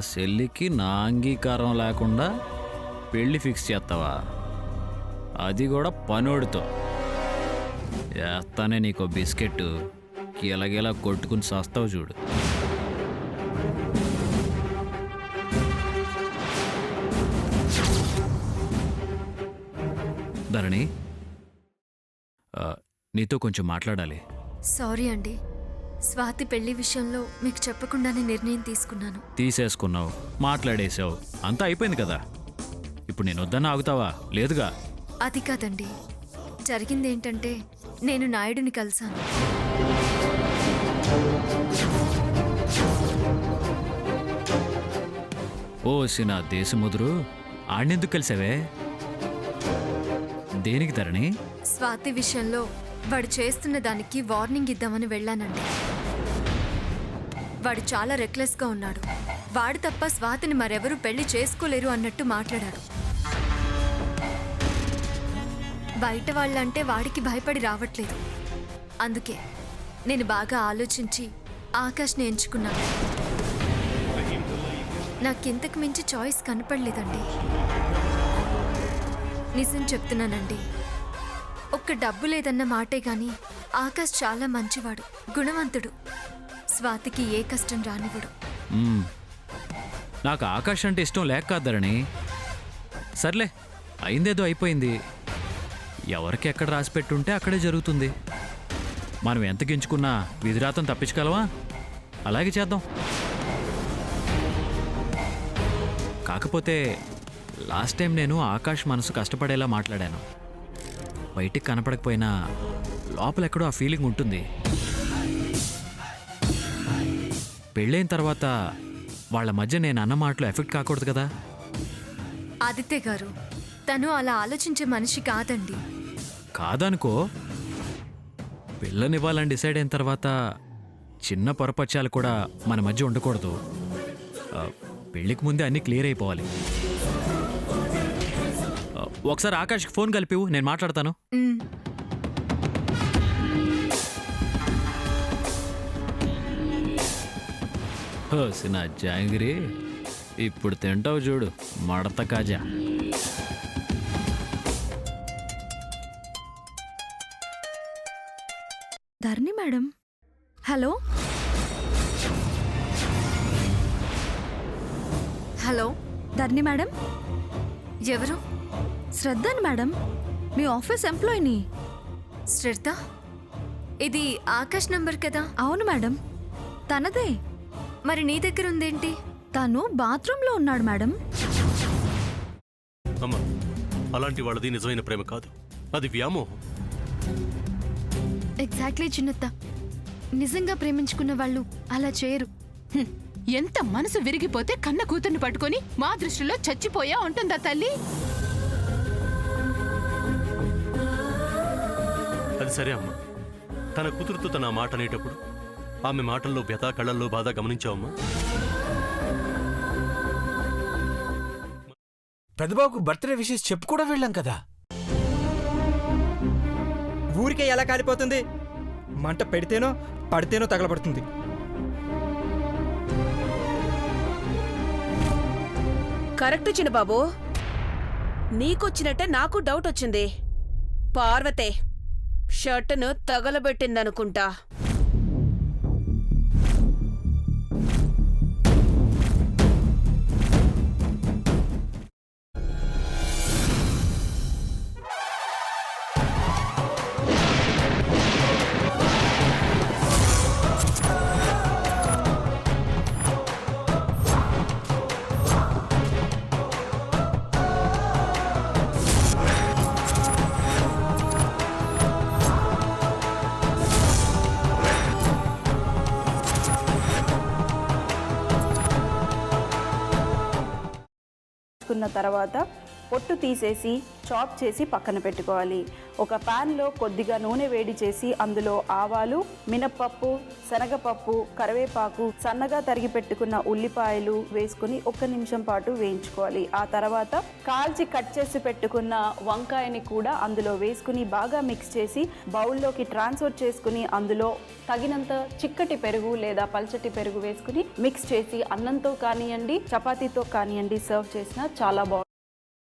చెల్లికి నా అంగీకారం లేకుండా పెళ్లి ఫిక్స్ చేస్తావా? అది కూడా పనోడితో. చేస్తానే నీకో బిస్కెట్ గిలగిలా కొట్టుకుని సస్తావు చూడు. ధరణి, నీతో కొంచెం మాట్లాడాలి. సారీ అండి, స్వాతి పెళ్లి విషయంలో మీకు చెప్పకుండానే నిర్ణయం తీసుకున్నాను. తీసేసుకున్నావు, మాట్లాడేశావు, అంతా అయిపోయింది కదా. ఇప్పుడు నేను వద్దన్నా ఆగుతావా? లేదుగా. అది కాదండి, జరిగిందేంటంటే నేను నాయుడుని కలిశాను. ఓసి నా దేశముదురు, ఆణ్ణెందుకు కలిసావే? దేనికి ధరణి? స్వాతి విషయంలో వాడు చేస్తున్న దానికి వార్నింగ్ ఇద్దామని వెళ్ళానండి. వాడు చాలా రెక్లెస్గా ఉన్నాడు. వాడు తప్ప స్వాతిని మరెవరూ పెళ్లి చేసుకోలేరు అన్నట్టు మాట్లాడాడు. బయట వాళ్ళంటే వాడికి భయపడి రావట్లేదు. అందుకే నేను బాగా ఆలోచించి ఆకాష్ని ఎంచుకున్నాను. నాకింతకు మించి చాయిస్ కనపడలేదండి. నిజం చెప్తున్నానండి, ఒక్క డబ్బు లేదన్న మాటే గాని ఆకాష్ చాలా మంచివాడు, గుణవంతుడు. స్వాతికి ఏ కష్టం రానివ్వడు. నాకు ఆకాష్ అంటే ఇష్టం లేక కాదరణి. సర్లే, అయిందేదో అయిపోయింది. ఎవరికి ఎక్కడ రాసి పెట్టుంటే అక్కడే జరుగుతుంది. మనం ఎంత గించుకున్నా విధిరాతం తప్పించగలవా? అలాగే చేద్దాం. కాకపోతే లాస్ట్ టైం నేను ఆకాష్ మనసు కష్టపడేలా మాట్లాడాను. బయటికి కనపడకపోయినా లోపలెక్కడో ఆ ఫీలింగ్ ఉంటుంది. పెళ్ళైన తర్వాత వాళ్ళ మధ్య నేను అన్న మాటలు ఎఫెక్ట్ కాకూడదు కదా. ఆదిత్య గారు, తను అలా ఆలోచించే మనిషి కాదండి. కాదనుకో, పిల్లనివ్వాలని డిసైడ్ అయిన తర్వాత చిన్న పొరపచ్చాలు కూడా మన మధ్య ఉండకూడదు. పెళ్ళికి ముందే అన్నీ క్లియర్ అయిపోవాలి. ఒకసారి ఆకాష్కి ఫోన్ కలిపివు, నేను మాట్లాడతాను. సినా జాంగిరి, ఇప్పుడు తింటావు చూడు మడత కాజా. ధరణి మేడం, హలో. హలో, ధరణి మేడం. ఎవరు? శ్రద్ధని మేడం, మీ ఆఫీస్ ఎంప్లాయీని. శ్రద్ధ? ఇది ఆకాష్ నంబర్ కదా? అవును మేడం, తనదే. మరి నీ దగ్గర ఉందేంటి? తను బాత్రూంలో ఉన్నాడు మేడం. అమ్మా, అలాంటి వాళ్ళది నిజమైన ప్రేమ కాదు, అది వ్యామోహం. ఎగ్జాక్ట్లీ చిన్నత్త, నిజంగా ప్రేమించుకున్న వాళ్ళు అలా చేయరు. ఎంత మనసు విరిగిపోతే కన్న కూతుర్ని పట్టుకొని మా దృష్టిలో చచ్చిపోయా ఉంటుందా తల్లి? అది సరే అమ్మా, తన కూతురుతో తన మాట అనేటప్పుడు ఆమె మాటల్లో వ్యథ, కళ్ళల్లో బాధ గమనించావమ్మా? పెద్దబాబుకు బర్త్డే విషెస్ చెప్పు కూడా వెళ్ళాం కదా. ఊరికే ఎలా కాలిపోతుంది? మంట పెడితేనో పడితేనో తగలబడుతుంది. కరెక్ట్ చిన్నబాబు, నీకొచ్చినట్టే నాకు డౌట్ వచ్చింది. పార్వతే షర్టును తగలబెట్టిందనుకుంటా. కున్న తర్వాత పొట్టు తీసేసి చాప్ చేసి పక్కన పెట్టుకోవాలి. ఒక ప్యాన్లో కొద్దిగా నూనె వేడి చేసి అందులో ఆవాలు, మినప్పప్పు, శనగపప్పు, కరివేపాకు, సన్నగా తరిగి పెట్టుకున్న ఉల్లిపాయలు వేసుకుని 1 నిమిషం పాటు వేయించుకోవాలి. ఆ తర్వాత కాల్చి కట్ చేసి పెట్టుకున్న వంకాయని కూడా అందులో వేసుకుని బాగా మిక్స్ చేసి బౌల్లోకి ట్రాన్స్ఫర్ చేసుకుని అందులో తగినంత చిక్కటి పెరుగు లేదా పల్చటి పెరుగు వేసుకుని మిక్స్ చేసి అన్నంతో కానివ్వండి, చపాతీతో కానివ్వండి సర్వ్ చేసినా చాలా బాగుంటుంది.